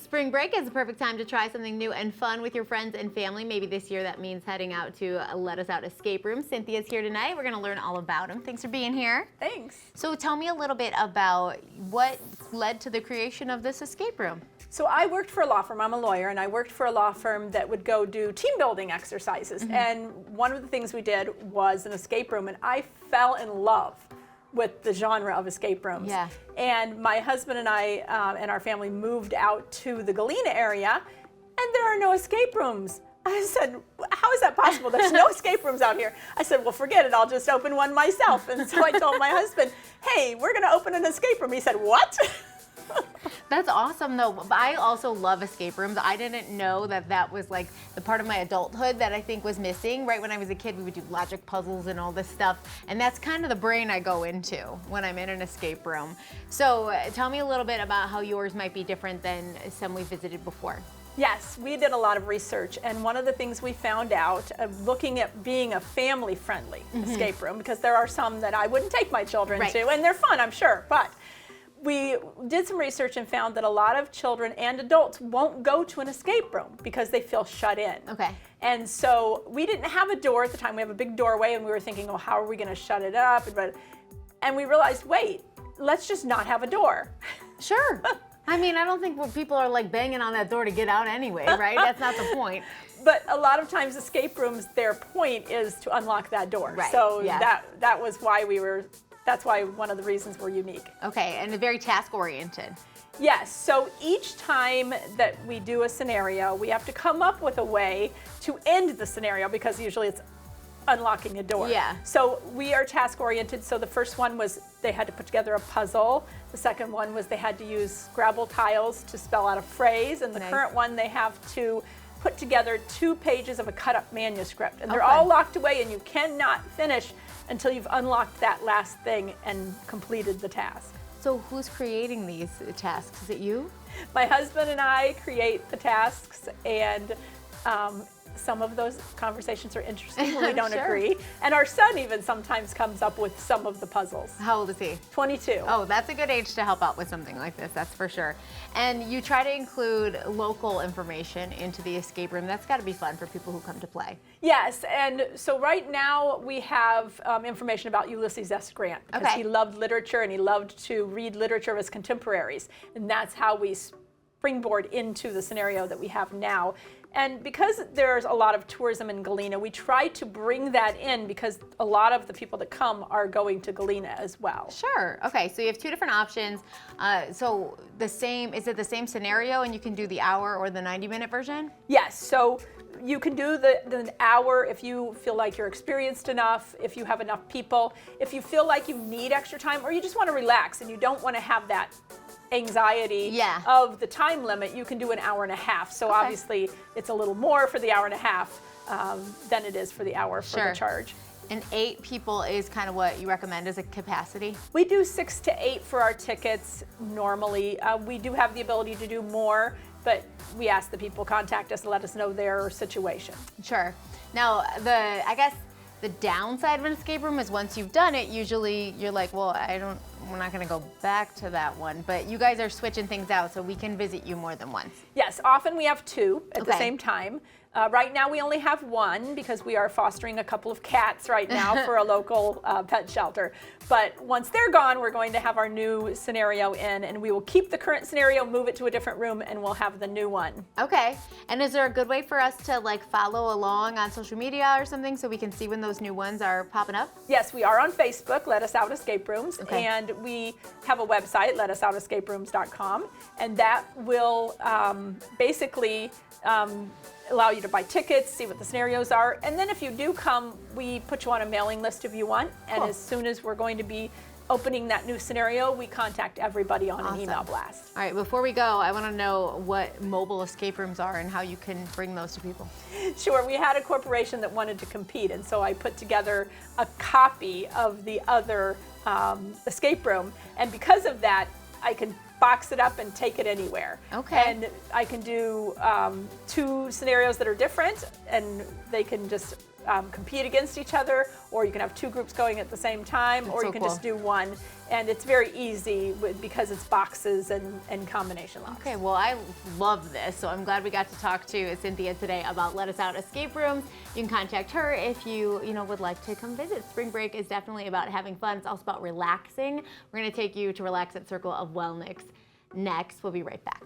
Spring break is the perfect time to try something new and fun with your friends and family. Maybe this year that means heading out to Let Us Out escape room. Cynthia's here tonight. We're going to learn all about them. Thanks for being here. Thanks. So tell me a little bit about what led to the creation of this escape room. So I worked for a law firm. I'm a lawyer, and I worked for a law firm that would go do team building exercises. And one of the things we did was an escape room, and I fell in love with the genre of escape rooms. Yeah. And my husband and I and our family moved out to the Galena area, and there are no escape rooms. I said, how is that possible? There's no escape rooms out here. I said, well, forget it. I'll just open one myself. And so I told my husband, hey, we're going to open an escape room. He said, what? That's awesome though. But I also love escape rooms. I didn't know that that was like the part of my adulthood that I think was missing. Right when I was a kid, we would do logic puzzles and all this stuff. And that's kind of the brain I go into when I'm in an escape room. So tell me a little bit about how yours might be different than some we visited before. Yes, we did a lot of research, and one of the things we found out, looking at being a family-friendly escape room, because there are some that I wouldn't take my children to, and they're fun, I'm sure, but we did some research and found that a lot of children and adults won't go to an escape room because they feel shut in. Okay. And so we didn't have a door at the time. We have a big doorway, and we were thinking, oh, how are we going to shut it up? And we realized, wait, let's just not have a door. Sure. I mean, I don't think people are like banging on that door to get out anyway, right? That's not the point. But a lot of times escape rooms, their point is to unlock that door. Right. So yes. that was why that's why one of the reasons we're unique. Okay, and very task oriented. Yes, so each time that we do a scenario, we have to come up with a way to end the scenario, because usually it's unlocking a door. Yeah. So we are task oriented. So the first one was they had to put together a puzzle. The second one was they had to use Scrabble tiles to spell out a phrase. And the current one, they have to put together 2 pages of a cut up manuscript. And they're all locked away, and you cannot finish until you've unlocked that last thing and completed the task. So who's creating these tasks? Is it you? My husband and I create the tasks, and some of those conversations are interesting when we don't agree. And our son even sometimes comes up with some of the puzzles. How old is he? 22. Oh, that's a good age to help out with something like this, that's for sure. And you try to include local information into the escape room. That's got to be fun for people who come to play. Yes, and so right now we have information about Ulysses S. Grant, because he loved literature and he loved to read literature of his contemporaries. And that's how we springboard into the scenario that we have now. And because there's a lot of tourism in Galena, we try to bring that in, because a lot of the people that come are going to Galena as well. Sure. Okay, so you have 2 different options. So is it the same scenario, and you can do the hour or the 90-minute version? Yes, so you can do the hour if you feel like you're experienced enough, if you have enough people, if you feel like you need extra time, or you just want to relax and you don't want to have that anxiety of the time limit, you can do an hour and a half. So obviously it's a little more for the hour and a half than it is for the hour for the charge. And 8 people is kind of what you recommend as a capacity? We do 6 to 8 for our tickets normally. We do have the ability to do more, but we ask the people contact us to let us know their situation. Sure. Now, I guess the downside of an escape room is once you've done it, usually you're like, well, we're not going to go back to that one. But you guys are switching things out, so we can visit you more than once. Yes, often we have 2 at the same time. Right now we only have 1, because we are fostering a couple of cats right now for a local pet shelter. But once they're gone, we're going to have our new scenario in, and we will keep the current scenario, move it to a different room, and we'll have the new one. Okay. And is there a good way for us to follow along on social media or something so we can see when those new ones are popping up? Yes, we are on Facebook, Let Us Out Escape Rooms, and we have a website, letusouescaperooms.com, and that will basically allow you to buy tickets, see what the scenarios are, and then if you do come, we put you on a mailing list if you want, and as soon as we're going to be opening that new scenario, we contact everybody on an email blast. All right, before we go, I want to know what mobile escape rooms are and how you can bring those to people. Sure, we had a corporation that wanted to compete, and so I put together a copy of the other escape room, and because of that, I can box it up and take it anywhere. And I can do 2 scenarios that are different, and they can just compete against each other, or you can have two groups going at the same time, or so you can cool. just do one. And it's very easy because it's boxes and combination locks. Okay, well, I love this, so I'm glad we got to talk to Cynthia today about Let Us Out Escape Rooms. You can contact her if you would like to come visit. Spring break is definitely about having fun. It's also about relaxing. We're going to take you to Relax at Circle of Wellness next. We'll be right back.